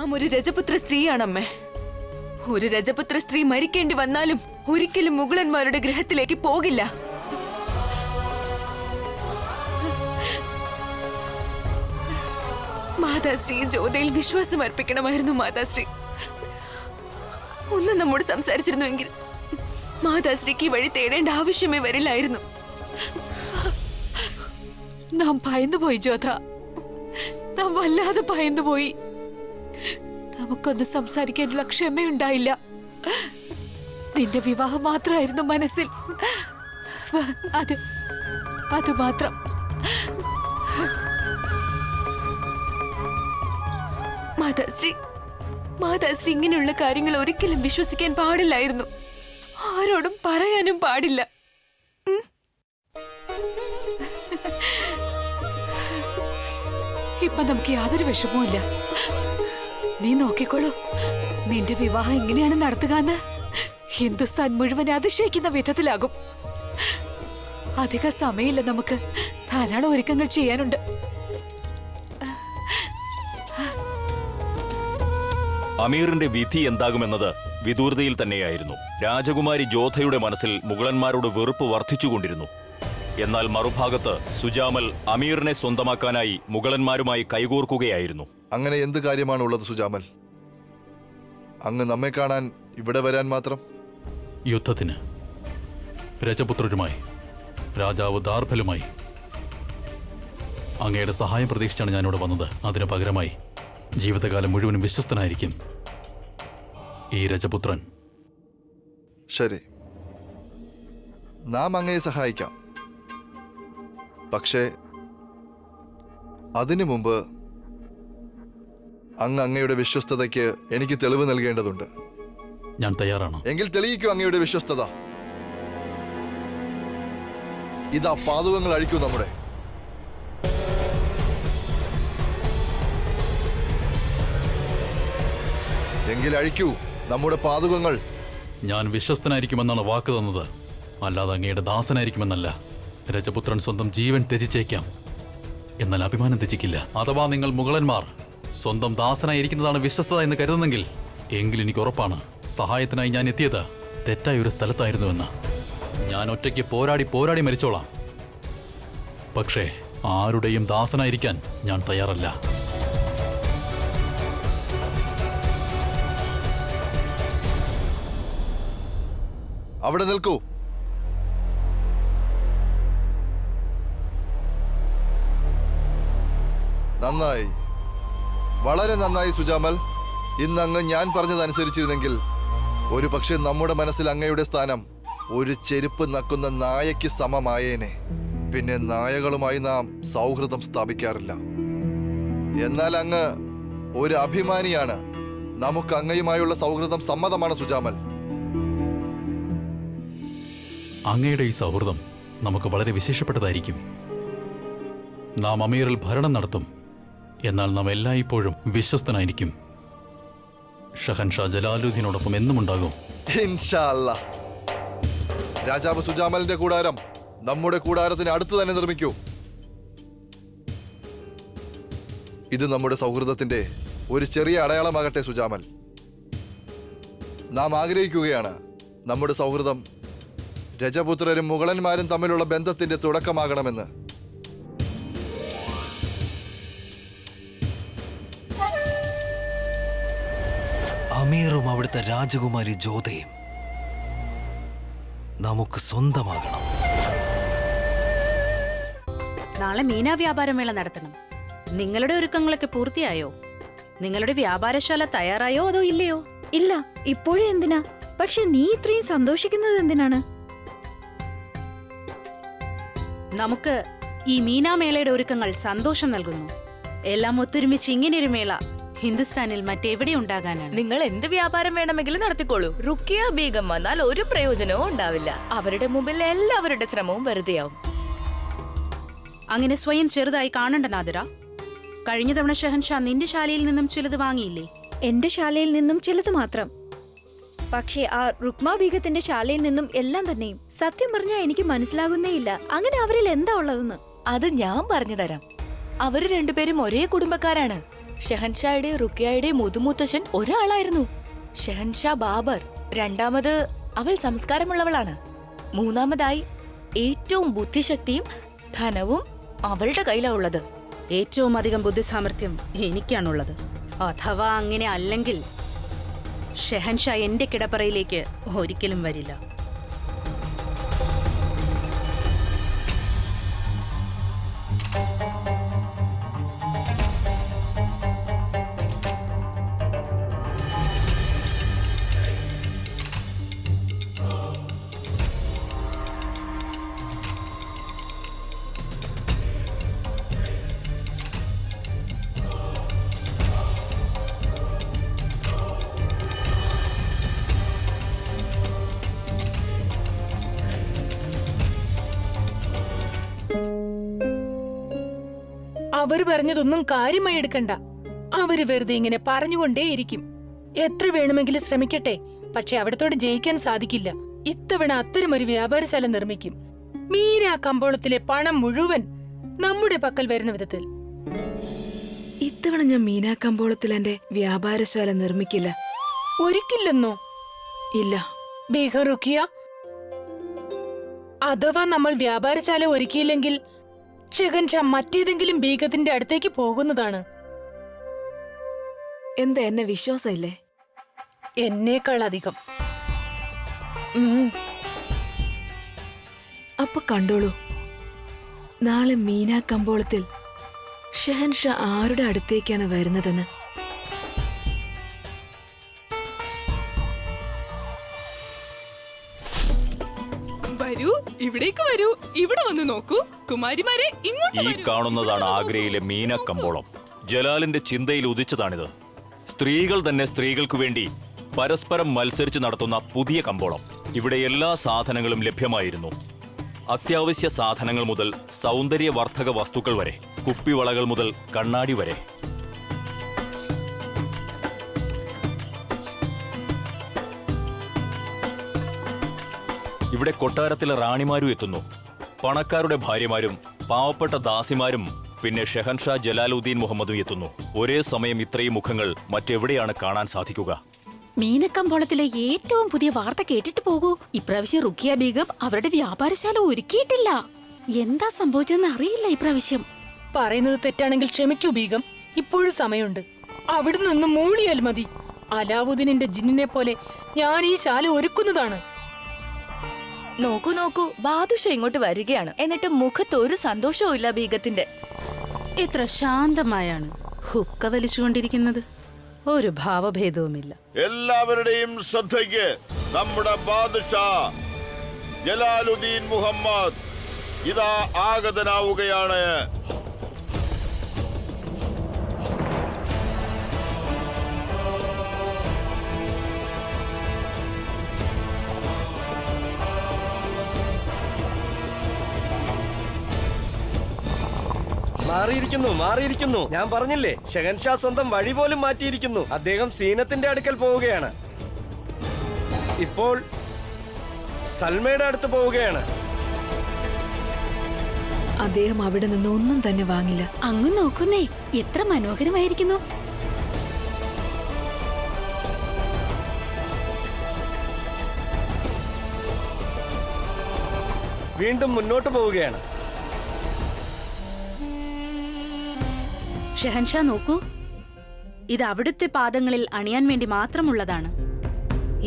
നാം ഒരു രജപുത്ര സ്ത്രീയാണമ്മേ. ഒരു രജപുത്ര സ്ത്രീ മരിക്കേണ്ടി വന്നാലും ഒരിക്കലും മുഗളന്മാരുടെ ഗൃഹത്തിലേക്ക് പോകില്ല. മാതാശ്രീ ജ്യോതയിൽ വിശ്വാസം അർപ്പിക്കണമായിരുന്നു. മാതാശ്രീ ഒന്ന് നമ്മോട് സംസാരിച്ചിരുന്നുവെങ്കിൽ മാതാശ്രീക്ക് ഈ വഴി തേടേണ്ട ആവശ്യമേ വരില്ലായിരുന്നു. നാം ഭയന്നുപോയി ജ്യോത, നാം വല്ലാതെ ഭയന്നുപോയി. നമുക്കൊന്ന് സംസാരിക്കാനുള്ള ക്ഷമയുണ്ടായില്ല. നിന്റെ വിവാഹം മാത്രമായിരുന്നു മനസ്സിൽ. അത് മാത്രം. മാതാശ്രീ ഇങ്ങനെയുള്ള കാര്യങ്ങൾ ഒരിക്കലും വിശ്വസിക്കാൻ പാടില്ലായിരുന്നു. ആരോടും പറയാനും പാടില്ല. ഇപ്പൊ നമുക്ക് യാതൊരു വിഷമവുമില്ല. നീ നോക്കിക്കോളൂ, നിന്റെ വിവാഹം എങ്ങനെയാണ് നടത്തുകയെന്ന് ഹിന്ദുസ്ഥാൻ മുഴുവൻ അതിശയിക്കുന്ന വിധത്തിലാകും. അധിക സമയമില്ല, നമുക്ക് ധാരാളം ഒരുക്കങ്ങൾ ചെയ്യാനുണ്ട്. അമീറിന്റെ വിധി എന്താകുമെന്നത് വിദൂരതയിൽ തന്നെയായിരുന്നു. രാജകുമാരി ജ്യോധയുടെ മനസ്സിൽ മുഗളന്മാരോട് വെറുപ്പ് വർദ്ധിച്ചുകൊണ്ടിരുന്നു. എന്നാൽ മറുഭാഗത്ത് സുജാമൽ അമീറിനെ സ്വന്തമാക്കാനായി മുഗളന്മാരുമായി കൈകോർക്കുകയായിരുന്നു. അങ്ങനെ എന്ത് കാര്യമാണുള്ളത് സുജാമൽ? അങ്ങ് നമ്മെ കാണാൻ ഇവിടെ വരാൻ മാത്രം? യുദ്ധത്തിന് രജപുത്രരുമായി, രാജാവ് ദാർഭലുമായി അങ്ങയുടെ സഹായം പ്രതീക്ഷിച്ചാണ് ഞാനിവിടെ വന്നത്. അതിനു പകരമായി ജീവിതകാലം മുഴുവനും വിശ്വസ്തനായിരിക്കും ഈ രജപുത്രൻ. ശരി, നാം അങ്ങയെ സഹായിക്കാം. പക്ഷേ അതിനു മുമ്പ് അങ്ങയുടെ വിശ്വസ്തതയ്ക്ക് എനിക്ക് തെളിവ് നൽകേണ്ടതുണ്ട്. ഞാൻ തയ്യാറാണ്. എങ്കിൽ തെളിയിക്കൂ അങ്ങയുടെ വിശ്വസ്തത. ഇതാ പാതുകങ്ങൾ അഴിക്കൂ നമ്മുടെ. എങ്കിൽ അഴിക്കൂ നമ്മുടെ പാതുകങ്ങൾ. ഞാൻ വിശ്വസ്തനായിരിക്കുമെന്നാണ് വാക്ക് തന്നത്, അല്ലാതെ അങ്ങയുടെ ദാസനായിരിക്കുമെന്നല്ല. രജപുത്രൻ സ്വന്തം ജീവൻ ത്യജിച്ചേക്കാം, എന്നാൽ അഭിമാനം ത്യജിക്കില്ല. അഥവാ നിങ്ങൾ മുഗളന്മാർ സ്വന്തം ദാസനായിരിക്കുന്നതാണ് വിശ്വസ്തത എന്ന് കരുതുന്നെങ്കിൽ, എങ്കിൽ എനിക്ക് ഉറപ്പാണ് സഹായത്തിനായി ഞാൻ എത്തിയത് തെറ്റായ ഒരു സ്ഥലത്തായിരുന്നുവെന്ന്. ഞാൻ ഒറ്റയ്ക്ക് പോരാടി മരിച്ചോളാം. പക്ഷേ ആരുടെയും ദാസനായിരിക്കാൻ ഞാൻ തയ്യാറല്ല. അവിടെ നിൽക്കൂ. നന്നായി, വളരെ നന്നായി സുജാമൽ. ഇന്നങ്ങ് ഞാൻ പറഞ്ഞതനുസരിച്ചിരുന്നെങ്കിൽ ഒരു പക്ഷെ നമ്മുടെ മനസ്സിൽ അങ്ങയുടെ സ്ഥാനം ഒരു ചെരുപ്പ് നക്കുന്ന നായയ്ക്ക് സമമായേനെ. പിന്നെ നായകളുമായി നാം സൗഹൃദം സ്ഥാപിക്കാറില്ല. എന്നാൽ അങ്ങ് ഒരു അഭിമാനിയാണ്. നമുക്ക് അങ്ങയുമായുള്ള സൗഹൃദം സമ്മതമാണ് സുജാമൽ. അങ്ങയുടെ ഈ സൗഹൃദം നമുക്ക് വളരെ വിശേഷപ്പെട്ടതായിരിക്കും. നാം അമീറിൽ ഭരണം നടത്തും, എന്നാൽ നാം എല്ലായ്പ്പോഴും വിശ്വസ്തനായിരിക്കും. ഷഹൻഷാ ജലാലുദ്ദീനോടൊപ്പം എന്നും ഉണ്ടാകും. ഇൻഷാ അല്ലാ. രാജാവ് സുജാമലിന്റെ കൂടാരം നമ്മുടെ കൂടാരത്തിന് അടുത്ത് തന്നെ നിർമ്മിക്കൂ. ഇത് നമ്മുടെ സൗഹൃദത്തിന്റെ ഒരു ചെറിയ അടയാളമാകട്ടെ സുജാമൽ. നാം ആഗ്രഹിക്കുകയാണ് നമ്മുടെ സൗഹൃദം രജപുത്രരും മുഗളന്മാരും തമ്മിലുള്ള ബന്ധത്തിന്റെ തുടക്കമാകണമെന്ന്. അമീറും അവിടുത്തെ രാജകുമാരി ജ്യോതയും നമുക്ക് സ്വന്തമാകണം. നാളെ മീനാ വ്യാപാരമേള നടത്തണം. നിങ്ങളുടെ ഒരുക്കങ്ങളൊക്കെ പൂർത്തിയായോ? നിങ്ങളുടെ വ്യാപാരശാല തയ്യാറായോ അതോ ഇല്ലയോ? ഇല്ല, ഇപ്പോഴും എന്തിനാ? പക്ഷെ നീ ഇത്രയും സന്തോഷിക്കുന്നത് എന്തിനാണ്? നമുക്ക് ഈ മീനാമേളയുടെ ഒരുക്കങ്ങൾ സന്തോഷം നൽകുന്നു. എല്ലാം ഒത്തൊരുമിച്ച് ഇങ്ങനെയൊരു മേള ഹിന്ദുസ്ഥാനിൽ മറ്റെവിടെ ഉണ്ടാകാനാണ്? നിങ്ങൾ എന്ത് വ്യാപാരം വേണമെങ്കിലും നടത്തിക്കോളൂ. റുക്കിയ ബീഗം വന്നാൽ ഒരു പ്രയോജനവും ഉണ്ടാവില്ല. അവരുടെ മുമ്പിൽ എല്ലാവരുടെ ശ്രമവും വെറുതെയാവും. അങ്ങനെ സ്വയം ചെറുതായി കാണണ്ട നാദിറ. കഴിഞ്ഞ തവണ ഷഹൻഷാ നിന്റെ ശാലയിൽ നിന്നും ചിലത് വാങ്ങിയില്ലേ? എന്റെ ശാലയിൽ നിന്നും ചിലത് മാത്രം. പക്ഷേ ആ റുക്മ ബീഗത്തിന്റെ ശാലയിൽ നിന്നും എല്ലാം തന്നെയും. സത്യം പറഞ്ഞാൽ എനിക്ക് മനസ്സിലാകുന്നേയില്ല അങ്ങനെ അവരിൽ എന്താ ഉള്ളതെന്ന്. അത് ഞാൻ പറഞ്ഞു തരാം. അവര് രണ്ടുപേരും ഒരേ കുടുംബക്കാരാണ്. ഷെഹൻഷായുടെയും റുക്കിയയുടെയും മുതുമുത്തശ്ശൻ ഒരാളായിരുന്നു, ഷെഹൻഷാ ബാബർ. രണ്ടാമത് അവൾ സംസ്കാരമുള്ളവളാണ്. മൂന്നാമതായി ഏറ്റവും ബുദ്ധിശക്തിയും ധനവും അവളുടെ കയ്യിലാണ് ഉള്ളത്. ഏറ്റവും അധികം ബുദ്ധിസാമർഥ്യം എനിക്കാണുള്ളത്. അഥവാ അങ്ങനെ അല്ലെങ്കിൽ ഷെഹൻഷാ എന്റെ കിടപ്പറയിലേക്ക് ഒരിക്കലും വരില്ല. അവര് പറഞ്ഞതൊന്നും കാര്യമായി എടുക്കണ്ട. അവര് വെറുതെ ഇങ്ങനെ പറഞ്ഞുകൊണ്ടേയിരിക്കും. എത്ര വേണമെങ്കിലും ശ്രമിക്കട്ടെ, പക്ഷെ അവിടത്തോട് ജയിക്കാൻ സാധിക്കില്ല. ഇത്തവണ അത്തരമൊരു വ്യാപാരശാല നിർമ്മിക്കും. മീര കമ്പോളത്തിലെ പണം മുഴുവൻ നമ്മുടെ പക്കൽ വരുന്ന വിധത്തിൽ. ഇത്തവണ ഞാൻ മീനാ കമ്പോളത്തിൽ എന്റെ വ്യാപാരശാല നിർമ്മിക്കില്ല. ഒരിക്കില്ലെന്നോ? ഇല്ല. ബീഗം റുക്കിയ, അഥവാ നമ്മൾ വ്യാപാരശാല ഒരുക്കിയില്ലെങ്കിൽ ഷെഹൻഷാ മറ്റേതെങ്കിലും ബീഗത്തിന്റെ അടുത്തേക്ക് പോകുന്നതാണ്. എന്താ എന്നെ വിശ്വാസമില്ലേ? എന്നേക്കാൾ അധികം. അപ്പൊ കണ്ടോളൂ, നാളെ മീനാ കമ്പോളത്തിൽ ഷെഹൻഷാ ആരുടെ അടുത്തേക്കാണ് വരുന്നതെന്ന്. വരൂ, ഇവിടേക്ക് വരൂ. ഇവിടെ വന്ന് നോക്കൂ കുമാരിമാരെ. ഈ കാണുന്നതാണ് ആഗ്രയിലെ മീന കമ്പോളം. ജലാലിന്റെ ചിന്തയിൽ ഉദിച്ചതാണിത്. സ്ത്രീകൾ തന്നെ സ്ത്രീകൾക്കു വേണ്ടി പരസ്പരം മത്സരിച്ച് നടത്തുന്ന പുതിയ കമ്പോളം. ഇവിടെ എല്ലാ സാധനങ്ങളും ലഭ്യമായിരുന്നു. അത്യാവശ്യ സാധനങ്ങൾ മുതൽ സൗന്ദര്യവർദ്ധക വസ്തുക്കൾ വരെ, കുപ്പിവളകൾ മുതൽ കണ്ണാടി വരെ. ഇവിടെ കൊട്ടാരത്തിലെ റാണിമാരും എത്തുന്നു, പണക്കാരുടെ ഭാര്യമാരും പാവപ്പെട്ട ദാസിമാരും, പിന്നെ ഷെഹൻഷാ ജലാലുദ്ദീൻ മുഹമ്മദും എത്തുന്നു. ഒരേ സമയം ഇത്രയും മുഖങ്ങൾ മറ്റെവിടെയാണ് കാണാൻ സാധിക്കുക? മീനക്കമ്പോളത്തിലെ ഏറ്റവും പുതിയ വാർത്ത കേട്ടിട്ട് പോകൂ. ഇപ്രാവശ്യം റുക്കിയ ബീഗം അവരുടെ വ്യാപാരശാല ഒരുക്കിയിട്ടില്ല. എന്താ സംഭവിച്ചെന്ന് അറിയില്ല ഇപ്രാവശ്യം. പറയുന്നത് തെറ്റാണെങ്കിൽ ക്ഷമിക്കൂ ബീഗം, ഇപ്പോഴും സമയമുണ്ട്. അവിടെ നിന്ന് മൂളിയാൽ മതി. അലാവുദ്ദീനിന്റെ ജിന്നിനെ പോലെ ഞാൻ ഈ ശാല ഒരുക്കുന്നതാണ്. നോക്കൂ നോക്കൂ, ബാദുഷ ഇങ്ങോട്ട് വരികയാണ്. എന്നിട്ട് മുഖത്ത് ഒരു സന്തോഷവും ഇല്ല ബീഗത്തിന്റെ. ഇത്ര ശാന്തമായാണ് ഹുക്ക വലിച്ചുകൊണ്ടിരിക്കുന്നത്. ഒരു ഭാവഭേദവുമില്ല. എല്ലാവരുടെയും ശ്രദ്ധയ്ക്ക് നമ്മുടെ ബാദ്ഷാ ജലാലുദ്ദീൻ മുഹമ്മദ് ഇതാ ആഗതനാവുകയാണ്. മാറിയിരിക്കുന്നു. ഞാൻ പറഞ്ഞില്ലേ, ഷെഹൻഷാ സ്വന്തം വഴി പോലും മാറ്റിയിരിക്കുന്നു. അദ്ദേഹം സീനത്തിന്റെ അടുക്കൽ പോവുകയാണ്. ഇപ്പോൾ സൽമയുടെ അടുത്ത് പോവുകയാണ്. അദ്ദേഹം അവിടെ നിന്ന് ഒന്നും തന്നെ വാങ്ങില്ല. അങ്ങ് നോക്കുന്നേ, എത്ര മനോഹരമായിരിക്കുന്നു. വീണ്ടും മുന്നോട്ട് പോവുകയാണ്. ഷെഹൻഷാ നോക്കൂ, ഇത് അവിടുത്തെ പാദങ്ങളിൽ അണിയാൻ വേണ്ടി മാത്രമുള്ളതാണ്.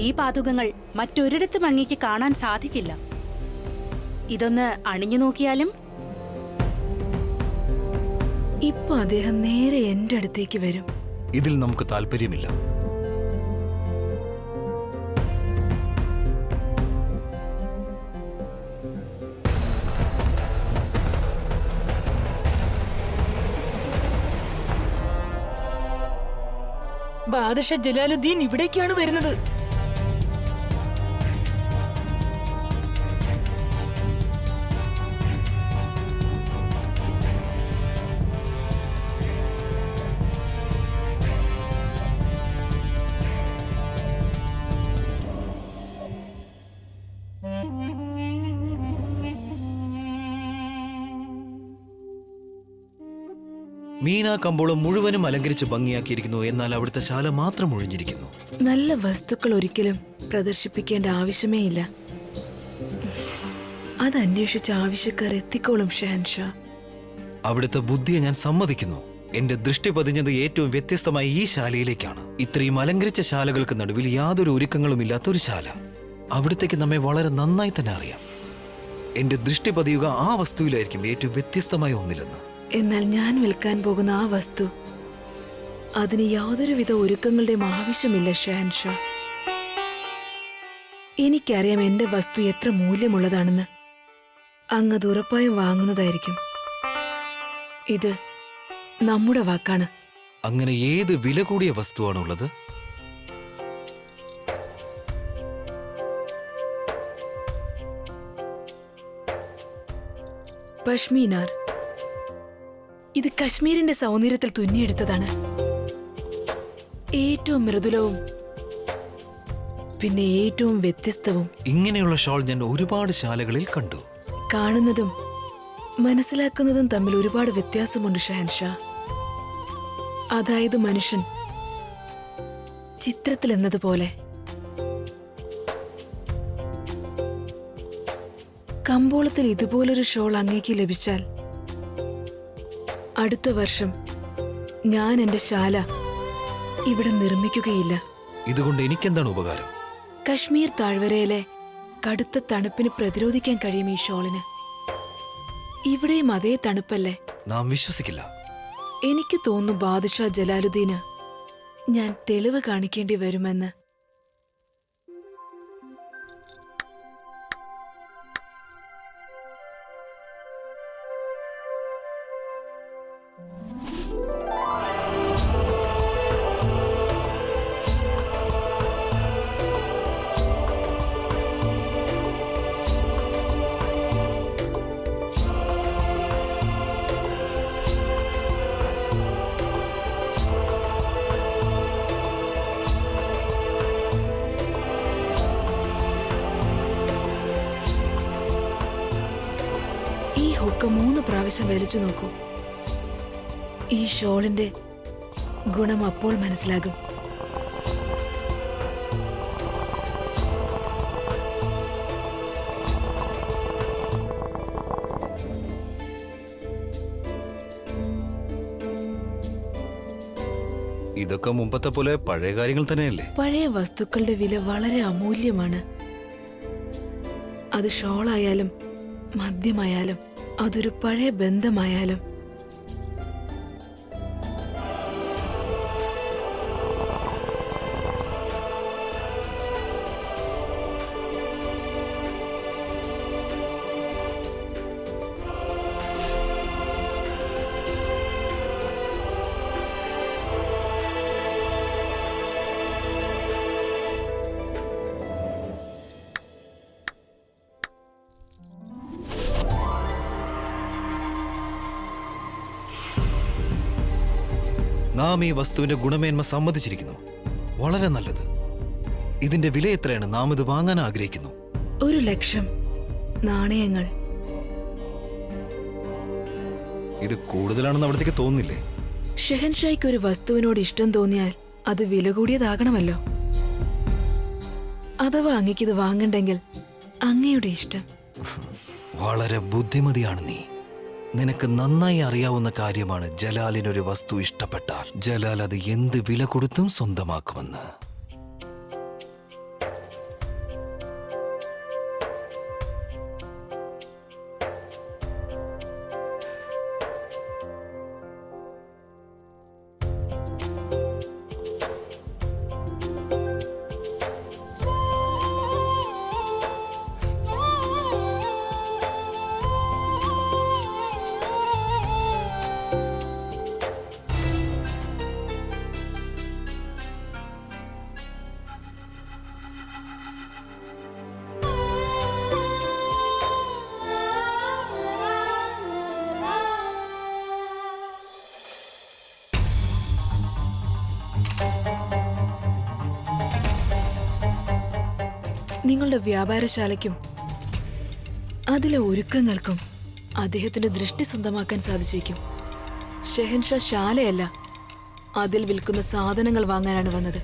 ഈ പാതുകങ്ങൾ മറ്റൊരിടത്തും അങ്ങേക്ക് കാണാൻ സാധിക്കില്ല. ഇതൊന്ന് അണിഞ്ഞു നോക്കിയാലും. ഇപ്പൊ അദ്ദേഹം നേരെ എന്റെ അടുത്തേക്ക് വരും. ഇതിൽ നമുക്ക് താല്പര്യമില്ല. ബാദഷാ ജലാലുദ്ദീൻ ഇവിടേക്കാണ് വരുന്നത്. മീന കമ്പോളം മുഴുവനും അലങ്കരിച്ച് ഭംഗിയാക്കിയിരിക്കുന്നു, എന്നാൽ അവിടുത്തെ ശാല മാത്രം ഒഴിഞ്ഞിരിക്കുന്നു. നല്ല വസ്തുക്കൾ ഒരിക്കലും പ്രദർശിപ്പിക്കേണ്ട ആവശ്യമേ ഇല്ല. അത് അന്വേഷിച്ച ആവശ്യക്കാർ എത്തിക്കോളും ഷഹൻഷാ. അവിടുത്തെ ബുദ്ധിയെ ഞാൻ സമ്മതിക്കുന്നു. എന്റെ ദൃഷ്ടി പതിഞ്ഞത് ഏറ്റവും വ്യത്യസ്തമായ ഈ ശാലയിലേക്കാണ്. ഇത്രയും അലങ്കരിച്ച ശാലകൾക്ക് നടുവിൽ യാതൊരു ഒരുക്കങ്ങളും ഇല്ലാത്ത ഒരു ശാല. അവിടത്തേക്ക് നമ്മെ വളരെ നന്നായി തന്നെ അറിയാം. എന്റെ ദൃഷ്ടി പതിയുക ആ വസ്തുവിലായിരിക്കും, ഏറ്റവും വ്യത്യസ്തമായ ഒന്നിലെന്ന്. എന്നാൽ ഞാൻ വിൽക്കാൻ പോകുന്ന ആ വസ്തു, അതിന് യാതൊരുവിധ ഒരുക്കങ്ങളുടെയും ആവശ്യമില്ല ഷഹൻഷാ. എനിക്കറിയാം എന്റെ വസ്തു എത്ര മൂല്യമുള്ളതാണെന്ന്. അങ്ങത് ഉറപ്പായും വാങ്ങുന്നതായിരിക്കും. ഇത് നമ്മുടെ വാക്കാണ്. അങ്ങനെ ഏത് വില കൂടിയ വസ്തുവാണുള്ളത്? പഷ്മീനാർ. ഇത് കശ്മീരിന്റെ സൗന്ദര്യത്തിൽ തുന്നിയെടുത്തതാണ്. ഏറ്റവും മൃദുലവും പിന്നെ ഏറ്റവും വ്യത്യസ്തവും. ഇങ്ങനെയുള്ള ഷോൾ ഞാൻ ഒരുപാട് ശാലകളിൽ കണ്ടു. കാണുന്നതും മനസ്സിലാക്കുന്നതും തമ്മിൽ ഒരുപാട് വ്യത്യാസമുണ്ട് ഷഹൻഷാ. അതായത് മനുഷ്യൻ ചിത്രത്തിൽ എന്നതുപോലെ. കമ്പോളത്തിൽ ഇതുപോലൊരു ഷോൾ അങ്ങേക്ക് ലഭിച്ചാൽ അടുത്ത വർഷം ഞാൻ എന്റെ ശാല ഇവിടെ നിർമ്മിക്കുകയില്ല. ഇതുകൊണ്ട് എനിക്കെന്താണ് ഉപകാരം? കശ്മീർ താഴ്വരയിലെ കടുത്ത തണുപ്പിന് പ്രതിരോധിക്കാൻ കഴിയും ഈ ഷോളിന്. ഇവിടെയും അതേ തണുപ്പല്ലേ? നാം വിശ്വസിക്കില്ല. എനിക്ക് തോന്നുന്നു ബാദുഷാ ജലാലുദ്ദീന് ഞാൻ തെളിവ് കാണിക്കേണ്ടി വരുമെന്ന്. ഹുക്ക് 3 പ്രാവശ്യം വലിച്ചു നോക്കൂ. ഈ ഷോളിന്റെ ഗുണം അപ്പോൾ മനസ്സിലാകും. ഇതൊക്കെ മുമ്പത്തെ പോലെ പഴയ കാര്യങ്ങൾ തന്നെയല്ലേ? പഴയ വസ്തുക്കളുടെ വില വളരെ അമൂല്യമാണ്. അത് ഷോളായാലും മദ്യമായാലും അതൊരു പഴയ ബന്ധമായാലും. നാം ഈ വസ്തുവിന്റെ ഗുണമേന്മ സമ്മതിച്ചിരിക്കുന്നു. വളരെ നല്ലത്. ഇതിന്റെ വില എത്രയാണ്? നാം ഇത് വാങ്ങാൻ ആഗ്രഹിക്കുന്നു. 1,00,000 നാണയങ്ങൾ. ഇത് കൂടുതലാണെന്ന് അവിടത്തേക്ക് തോന്നില്ലേ? ഷെഹൻഷായ്ക്ക് ഒരു വസ്തുവിനോട് ഇഷ്ടം തോന്നിയാൽ അത് വില കൂടിയതാകണമല്ലോ. അഥവാ അങ്ങയ്ക്കിത് വാങ്ങണ്ടെങ്കിൽ അങ്ങയുടെ ഇഷ്ടം. വളരെ ബുദ്ധിമതിയാണ് നീ. നിനക്ക് നന്നായി അറിയാവുന്ന കാര്യമാണ് ജലാലിനൊരു വസ്തു ഇഷ്ടപ്പെട്ടാൽ ജലാൽ അത് എന്ത് വില കൊടുത്തും സ്വന്തമാക്കുമെന്ന്. നിങ്ങളുടെ വ്യാപാരശാലയ്ക്കും അതിലെ ഒരുക്കങ്ങൾക്കും അദ്ദേഹത്തിന്റെ ദൃഷ്ടി സ്വന്തമാക്കാൻ സാധിച്ചേക്കും. ഷെഹൻഷാ ശാലയല്ല, അതിൽ വിൽക്കുന്ന സാധനങ്ങൾ വാങ്ങാനാണ് വന്നത്.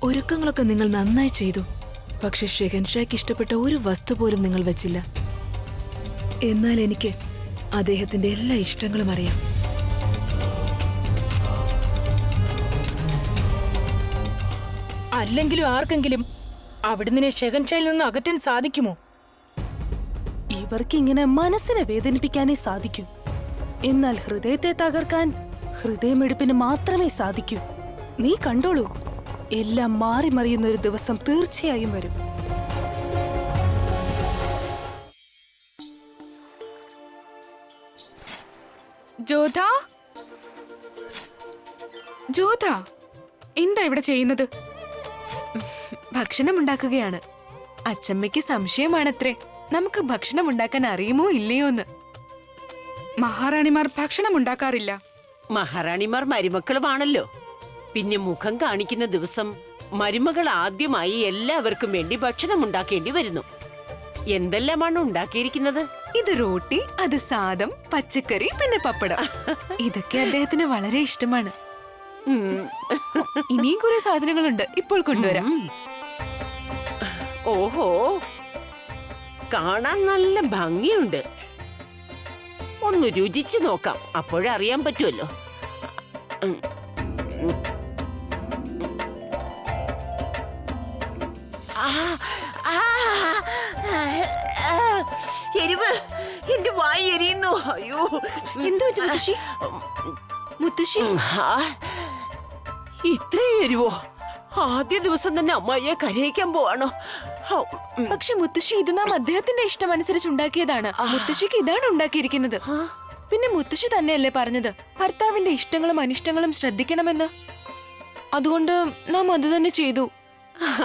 ഒരുക്കങ്ങളൊക്കെ നിങ്ങൾ നന്നായി ചെയ്തു, പക്ഷെ ഷെഹൻഷായ്ക്ക് ഇഷ്ടപ്പെട്ട ഒരു വസ്തു പോലും നിങ്ങൾ വെച്ചില്ല. എന്നാൽ എനിക്ക് അദ്ദേഹത്തിന്റെ എല്ലാ ഇഷ്ടങ്ങളും അറിയാം. അല്ലെങ്കിലും ആർക്കെങ്കിലും അവിടുന്ന് ഷെഹൻഷായിൽ നിന്ന് അകറ്റാൻ സാധിക്കുമോ? ഇവർക്കിങ്ങനെ മനസ്സിനെ വേദനിപ്പിക്കാനേ സാധിക്കൂ. എന്നാൽ ഹൃദയത്തെ തകർക്കാൻ ഹൃദയമെടുപ്പിന് മാത്രമേ സാധിക്കൂ. നീ കണ്ടോളൂ, എല്ലാം മാറി മറിയുന്ന ഒരു ദിവസം തീർച്ചയായും വരും. ജോധ, ജോധ, എന്താ ഇവിടെ ചെയ്യുന്നത്? ഭക്ഷണം ഉണ്ടാക്കുകയാണ്. അച്ചമ്മയ്ക്ക് സംശയമാണത്രേ നമുക്ക് ഭക്ഷണം ഉണ്ടാക്കാൻ അറിയുമോ ഇല്ലയോ എന്ന്. മഹാറാണിമാർ ഭക്ഷണം ഉണ്ടാക്കാറില്ല. മഹാറാണിമാർ മരുമക്കളുമാണല്ലോ. പിന്നെ മുഖം കാണിക്കുന്ന ദിവസം മരുമകൾ ആദ്യമായി എല്ലാവർക്കും വേണ്ടി ഭക്ഷണം ഉണ്ടാക്കേണ്ടി വരുന്നു. എന്തെല്ലാമാണ് ഉണ്ടാക്കിയിരിക്കുന്നത്? ഇത് റോട്ടി, അത് സാദം, പച്ചക്കറി, പിന്നെ പപ്പടം. ഇതൊക്കെ അദ്ദേഹത്തിന് വളരെ ഇഷ്ടമാണ്. ഇനിയും കുറെ സാധനങ്ങളുണ്ട്, ഇപ്പോൾ കൊണ്ടുവരാം. ഓഹോ, കാണാൻ നല്ല ഭംഗിയുണ്ട്. ഒന്ന് രുചിച്ചു നോക്കാം, അപ്പോഴറിയാൻ പറ്റുമല്ലോ. എരിവ്, എന്റെ വായി എരിയുന്നു. അയ്യോ, എന്തു പറ്റി മുത്തശ്ശി? മുത്തശ്ശി, ഇത്രയും എരിവോ? ആദ്യ ദിവസം തന്നെ അമ്മായിയെ കരയിക്കാൻ പോവാണോ? പക്ഷെ മുത്തശ്ശി, ഇത് നാം അദ്ദേഹത്തിന്റെ ഇഷ്ടമനുസരിച്ച് ഉണ്ടാക്കിയതാണ്. മുത്തശ്ശിക്ക് ഇതാണ് ഉണ്ടാക്കിയിരിക്കുന്നത്. പിന്നെ മുത്തശ്ശി തന്നെയല്ലേ പറഞ്ഞത് ഭർത്താവിന്റെ ഇഷ്ടങ്ങളും അനിഷ്ടങ്ങളും ശ്രദ്ധിക്കണമെന്ന്? അതുകൊണ്ട് നാം അത് തന്നെ ചെയ്തു.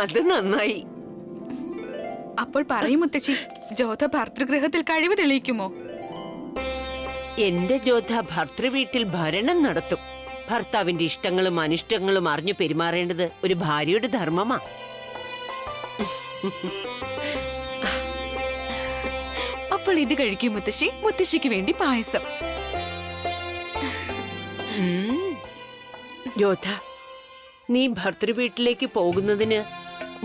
അത് നന്നായി. അപ്പോൾ പറയും മുത്തശ്ശി, ജോധ ഭർതൃഗൃഹത്തിൽ കഴിവ് തെളിയിക്കുമോ? എന്റെ ജോധ ഭർതൃവീട്ടിൽ ഭരണം നടത്തും. ഭർത്താവിന്റെ ഇഷ്ടങ്ങളും അനിഷ്ടങ്ങളും അറിഞ്ഞു പെരുമാറേണ്ടത് ഒരു ഭാര്യയുടെ ധർമ്മമാ. അപ്പോൾ ഇത് കഴിക്കും മുത്തശ്ശി. മുത്തശ്ശിക്ക് വേണ്ടി പായസം. ജോധ, നീ ഭർതൃവീട്ടിലേക്ക് പോകുന്നതിന്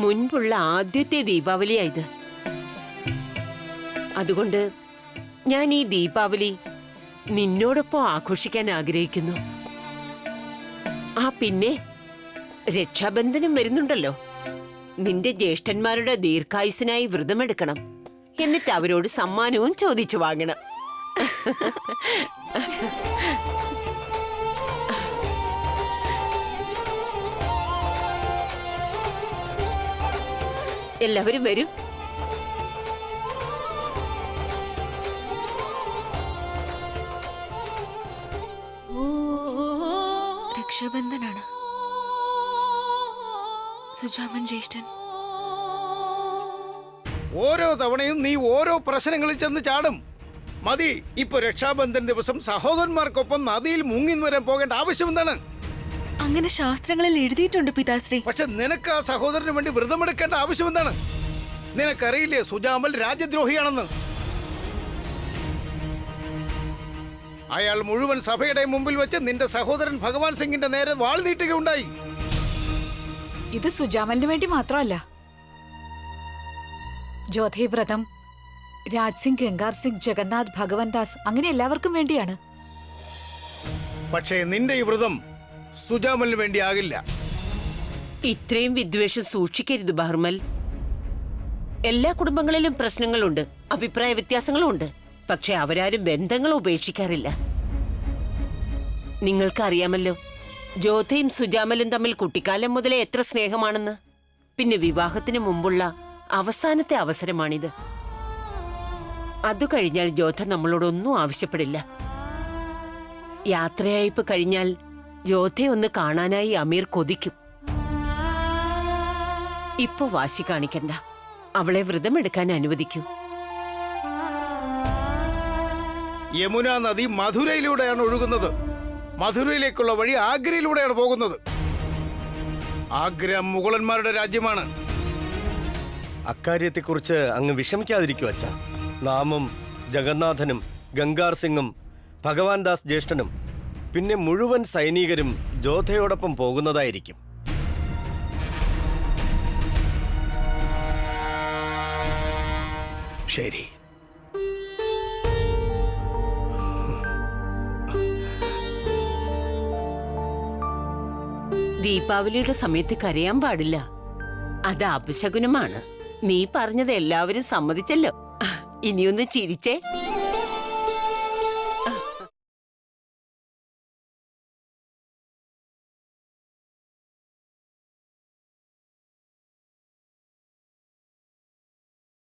മുൻപുള്ള ആദ്യത്തെ ദീപാവലിയായത്. അതുകൊണ്ട് ഞാൻ ഈ ദീപാവലി നിന്നോടൊപ്പം ആഘോഷിക്കാൻ ആഗ്രഹിക്കുന്നു. പിന്നെ രക്ഷാബന്ധനം വരുന്നുണ്ടല്ലോ. നിന്റെ ജ്യേഷ്ഠന്മാരുടെ ദീർഘായുസിനായി വ്രതമെടുക്കണം. എന്നിട്ട് അവരോട് സമ്മാനവും ചോദിച്ചു വാങ്ങണം. എല്ലാവരും വരൂ. രക്ഷാബന്ധനാണ്. സുജാമൻ ജ്യേഷ്ഠൻ. ഓരോ തവണയും നീ ഓരോ പ്രശ്നങ്ങളിൽ ചെന്ന് ചാടും. മതി. ഇപ്പൊ രക്ഷാബന്ധൻ ദിവസം സഹോദരന്മാർക്കൊപ്പം നദിയിൽ മുങ്ങി വരാൻ പോകേണ്ട ആവശ്യം എന്താണ്? അങ്ങനെ ശാസ്ത്രങ്ങളിൽ എഴുതിയിട്ടുണ്ട് പിതാശ്രീ. പക്ഷെ നിനക്ക് ആ സഹോദരന് വേണ്ടി വ്രതമെടുക്കേണ്ട ആവശ്യം എന്താണ്? നിനക്കറിയില്ലേ സുജാമൽ രാജ്യദ്രോഹിയാണെന്ന്? അയാൾ മുഴുവൻ സഭയുടെ മുമ്പിൽ വെച്ച് നിന്റെ സഹോദരൻ ഭഗവാൻ സിംഗിന്റെ നേരെ വാൾ നീട്ടുകയുണ്ടായി. ഇത് സുജാമലിന് വേണ്ടി മാത്രമല്ല. ജ്യോതിവ്രതം, രാജ് സിംഗ്, ഗംഗാർ സിംഗ്, ജഗന്നാഥ്, ഭഗവൻ ദാസ്, അങ്ങനെ എല്ലാവർക്കും വേണ്ടിയാണ്. പക്ഷേ നിന്റെ ഈ വ്രതം സുജാമലിന് വേണ്ടി ആകില്ല. ഇത്രയും വിദ്വേഷം സൂക്ഷിക്കരുത് ബഹർമൽ. എല്ലാ കുടുംബങ്ങളിലും പ്രശ്നങ്ങളുണ്ട്, അഭിപ്രായ വ്യത്യാസങ്ങളും ഉണ്ട്. പക്ഷെ അവരാരും ബന്ധങ്ങൾ ഉപേക്ഷിക്കാറില്ല. നിങ്ങൾക്കറിയാമല്ലോ, ജോധയും സുജാമലും തമ്മിൽ കുട്ടിക്കാലം മുതലേ എത്ര സ്നേഹമാണെന്ന്. പിന്നെ വിവാഹത്തിന് മുമ്പുള്ള അവസാനത്തെ അവസരമാണിത്. അതു കഴിഞ്ഞാൽ ജോധ നമ്മളോടൊന്നും ആവശ്യപ്പെടില്ല. യാത്രയയപ്പ് കഴിഞ്ഞാൽ ജോധയെ ഒന്ന് കാണാനായി അമീർ കൊതിക്കും. ഇപ്പൊ വാശി കാണിക്കണ്ട, അവളെ വ്രതമെടുക്കാൻ അനുവദിക്കൂ. യമുന നദി മധുരയിലൂടെയാണ് ഒഴുകുന്നത്. മധുരയിലേക്കുള്ള വഴി ആഗ്രയിലൂടെയാണ് പോകുന്നത്. ആഗ്ര മുഗളന്മാരുടെ രാജ്യമാണ്. അക്കാര്യത്തെക്കുറിച്ച് അങ്ങ് വിഷമിക്കാതിരിക്കൂ അച്ഛാ. നാമും ജഗന്നാഥനും ഗംഗാർ സിംഗും ഭഗവാൻ ദാസ് ജ്യേഷ്ഠനും പിന്നെ മുഴുവൻ സൈനികരും ജോധയോടൊപ്പം പോകുന്നതായിരിക്കും. ശരി. ദീപാവലിയുടെ സമയത്ത് കരയാൻ പാടില്ല. അത് അപശകുനമാണ്. നീ പറഞ്ഞത് എല്ലാവരും സമ്മതിച്ചല്ലോ. ഇനിയൊന്ന് ചിരിച്ചേ.